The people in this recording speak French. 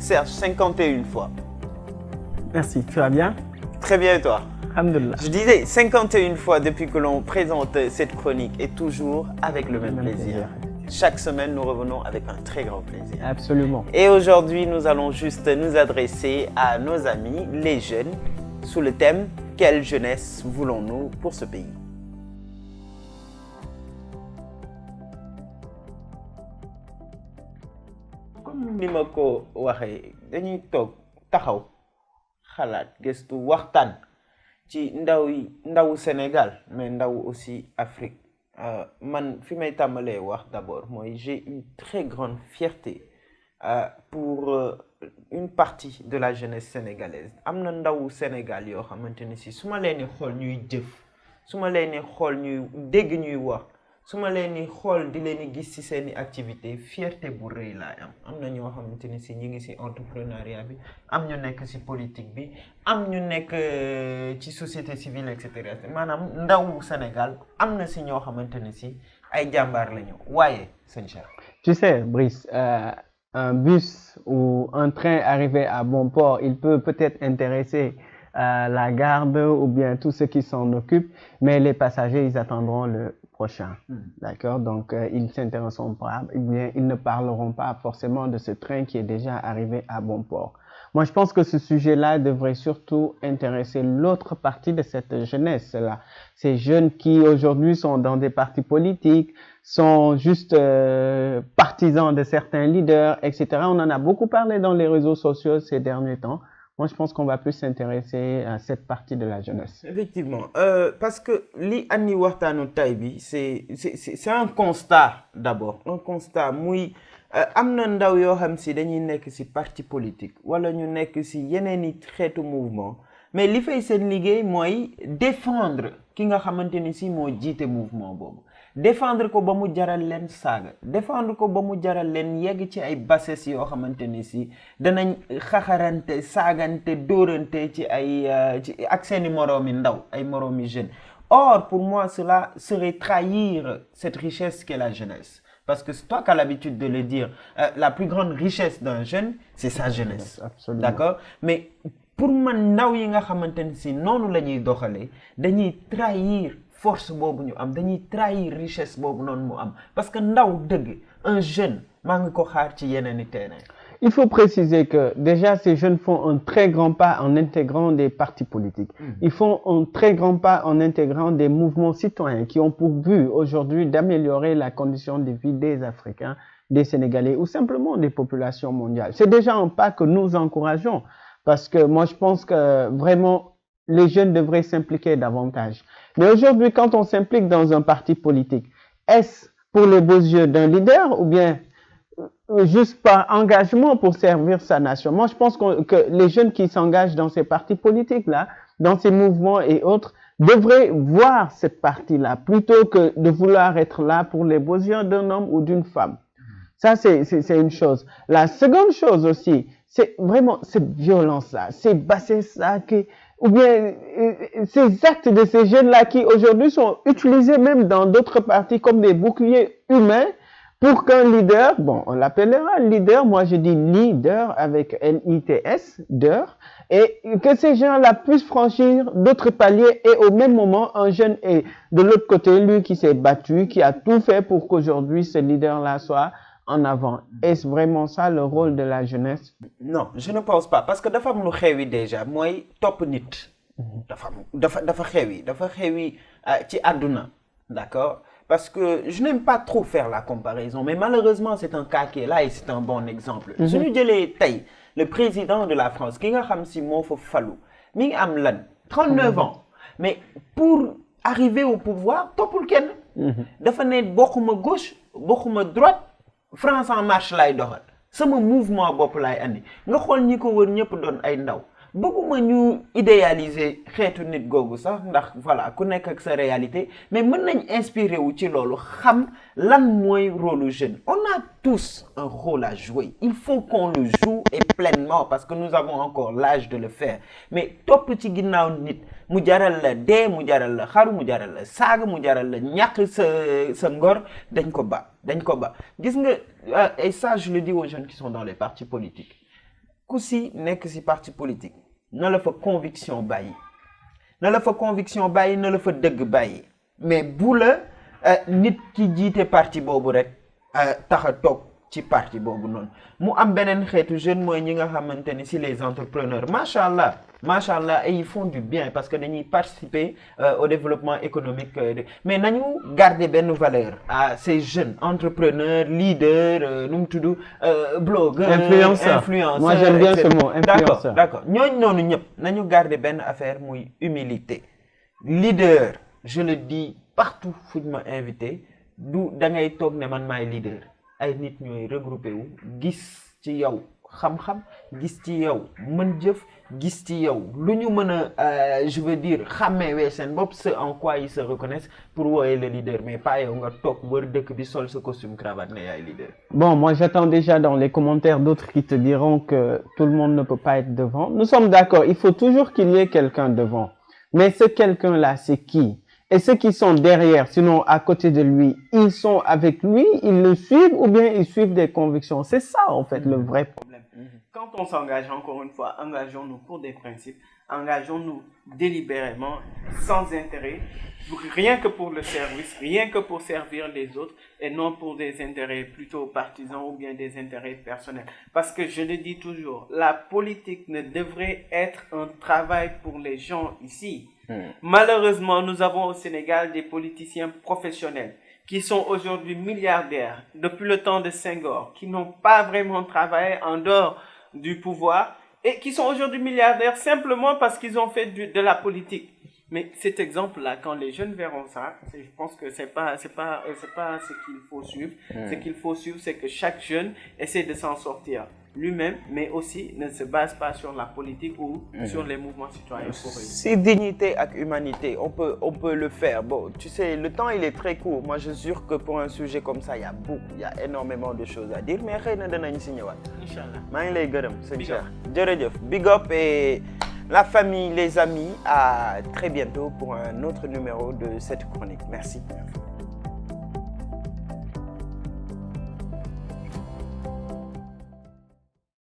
Serge, 51 fois. Merci, tu vas bien? Très bien, et toi? Alhamdoulilah. Je disais 51 fois depuis que l'on présente cette chronique et toujours avec le même plaisir. Chaque semaine, nous revenons avec un très grand plaisir. Absolument. Et aujourd'hui, nous allons juste nous adresser à nos amis, les jeunes, sous le thème « Quelle jeunesse voulons-nous pour ce pays ?» Comme ni ma ko waxee dañuy toog taxaw xalaat gëstu waxtaan ci ndawu Sénégal mais ndawu aussi Afrique man fi may tàmbalee wax d'abord mooy j'ai une très grande fierté pour une partie de la jeunesse sénégalaise am na ndawu Sénégal yoo xamante ne si su ma leen di xool ñuy jëf su ma leen di xool ñuy dégg ñuy wax su ma leen di xool di leen di gis ci seeni activité fierté bu rëy laa am na ñoo xamante ne si ñu ngi ci entrepreneuriat bi am ñu nekk ci politique bi am ñu nekk ci société civile et cetera maanaam ndawu Sénégal am na ci ñoo xamante ne si ay jàmbaar lañu waaye sëñ Cheikh. Tu sais, Brice, un bus ou un train arrivé à bon port, il peut peut-être intéresser la garde ou bien tous ceux qui s'en occupent, mais les passagers, ils attendront le prochain. D'accord? Donc, ils ne s'intéresseront pas, ou bien ils ne parleront pas forcément de ce train qui est déjà arrivé à bon port. Moi, je pense que ce sujet-là devrait surtout intéresser l'autre partie de cette jeunesse-là. Ces jeunes qui aujourd'hui sont dans des partis politiques, sont juste partisans de certains leaders, etc. On en a beaucoup parlé dans les réseaux sociaux ces derniers temps. Moi, je pense qu'on va plus s'intéresser à cette partie de la jeunesse. Effectivement, parce que li andi waxtaanu tay bi c'est un constat d'abord, un constat muy am na ndaw yoo xam si dañuy nekk si parti politique wala ñu nekk si yeneen i xeetu mouvement mais li fay seen liggéey mooy défendre ki nga xamante ni si moo jiite mouvement boobu. Défendre ko ba mu jaral leen saaga défendre ko ba mu jaral leen yegg ci ay bassesse yoo xamante ni si danañ xaxarante saagante dóorante ci ay ak seeni moroomi ndaw ay moroomi jeunes. Or pour moi cela serait trahir cette richesse qu'est la jeunesse parce que c'est toi qui as l'habitude de le dire, la plus grande richesse d'un jeune c'est sa jeunesse. Absolument. D'accord? Mais pour man ndaw yi nga xamante ni si noonu la ñuy doxalee dañuy trahir force boobu ñu am dañuy trahir richesse boobu noonu mu am parce que ndaw dëgg un jeune maa ngi ko xaar ci yeneen i terrain. Il faut préciser que déjà ces jeunes font un très grand pas en intégrant des partis politiques. Ils font un très grand pas en intégrant des mouvements citoyens qui ont pour but aujourd'hui d'améliorer la condition de vie des Africains, des Sénégalais ou simplement des populations mondiales. C'est déjà un pas que nous encourageons parce que moi je pense que vraiment les jeunes devraient s'impliquer davantage. Mais aujourd'hui, quand on s'implique dans un parti politique, est-ce pour les beaux yeux d'un leader ou bien juste par engagement pour servir sa nation? Moi, je pense que les jeunes qui s'engagent dans ces partis politiques-là, dans ces mouvements et autres, devraient voir cette partie-là plutôt que de vouloir être là pour les beaux yeux d'un homme ou d'une femme. Ça, c'est une chose. La seconde chose aussi, c'est vraiment cette violence-là, ces bassesses-là ou bien ces actes de ces jeunes-là qui aujourd'hui sont utilisés même dans d'autres partis comme des boucliers humains pour qu'un leader, bon, on l'appellera leader, moi je dis leader avec L-I-T-S, d'heure, et que ces gens-là puissent franchir d'autres paliers et au même moment, un jeune est de l'autre côté, lui qui s'est battu, qui a tout fait pour qu'aujourd'hui ce leader-là soit en avant. Est-ce vraiment ça le rôle de la jeunesse? Non, je ne pense pas parce que dafa am lu xewi déjà mooy topp nit. dafa xewi ci àdduna, d'accord? Parce que je n'aime pas trop faire la comparaison, mais malheureusement c'est un cas qui est là et c'est un bon exemple. Suñu jëlee tey le président de la France ki nga xam si moo fa falu mi ngi am lan 39 ans mais pour arriver au pouvoir toppul kenn. dafa ne bokkuma gauche bokkuma droite. France en marche lay doxal sama mouvement bopp lay andi nga xool ñi ko wër ñëpp doon ay ndaw bëgguma ñu idéaliser xeetu nit googu sax ndax voilà ku nekk ak sa réalité mais mën nañ inspiré wu ci loolu xam lan mooy rôle jeune. On a tous un rôle à jouer, il faut qu'on le joue et pleinement parce que nous avons encore l'âge de le faire mais topp ci ginnaaw nit mu jaral la dee mu jaral la xaru mu jaral la saaga mu jaral la ñàkk sa ngor dañ ko ba gis nga et ça je le dis aux jeunes qui sont dans les partis politiques ku si nekk si parti politique na la fa conviction bàyyi na la fa conviction bàyyi na la fa dëgg bàyyi mais bu la nit ki jiite parti boobu rek tax a toog ci parti boobu noonu mu am beneen xeetu jeune mooy ñi nga xamante ni si les entrepreneurs macha allah et ils font du bien parce que dañuy participer au développement économique mais nañu garder benn valeur à ces jeunes entrepreneurs leaders nu mu tudd blogueurs influenceurs moi j'aime bien ce mot influenceur d'accord ñooñu noonu ñëpp nañu garder benn affaire muy humilité leader je le dis partout fu ñu ma invité du da ngay toog ne man maay leader ay nit ñooy regroupé wu gis ci yow xam-xam gis ci yow mën jëf gis ci yow lu ñu mën a je veux dire xàmmeewee seen bopp ce en quoi ils se reconnaissent pour wooye le leader mais pas yow nga toog wër dëkk bi sol sa costume cravate ne yaay leader. Bon, moi j'attends déjà dans les commentaires d'autres qui te diront que tout le monde ne peut pas être devant. Nous sommes d'accord, il faut toujours qu'il y ait quelqu'un devant. Mais ce quelqu'un-là, c'est qui? Et ceux qui sont derrière, sinon à côté de lui, ils sont avec lui, ils le suivent ou bien ils suivent des convictions. C'est ça en fait le vrai problème. Quand on s'engage, encore une fois, engageons-nous pour des principes, engageons-nous délibérément, sans intérêt, rien que pour le service, rien que pour servir les autres et non pour des intérêts plutôt partisans ou bien des intérêts personnels. Parce que je le dis toujours, la politique ne devrait être un travail pour les gens ici. Malheureusement, nous avons au Sénégal des politiciens professionnels qui sont aujourd'hui milliardaires depuis le temps de Senghor, qui n'ont pas vraiment travaillé en dehors du pouvoir et qui sont aujourd'hui milliardaires simplement parce qu'ils ont fait de la politique. Mais cet exemple-là, quand les jeunes verront ça, je pense que c'est pas ce qu'il faut suivre. Ce qu'il faut suivre, c'est que chaque jeune essaie de s'en sortir lui-même, mais aussi ne se base pas sur la politique ou sur les mouvements citoyens. Si dignité et humanité, on peut le faire. Bon, tu sais, le temps il est très court. Moi, je jure que pour un sujet comme ça, il y a énormément de choses à dire. Mais xëy na danañ si ñëwaat. Inch'Allah. maa ngi lay gërëm sëñ Cheikh. Jërëjëf. Big up et la famille, les amis, à très bientôt pour un autre numéro de cette chronique. Merci.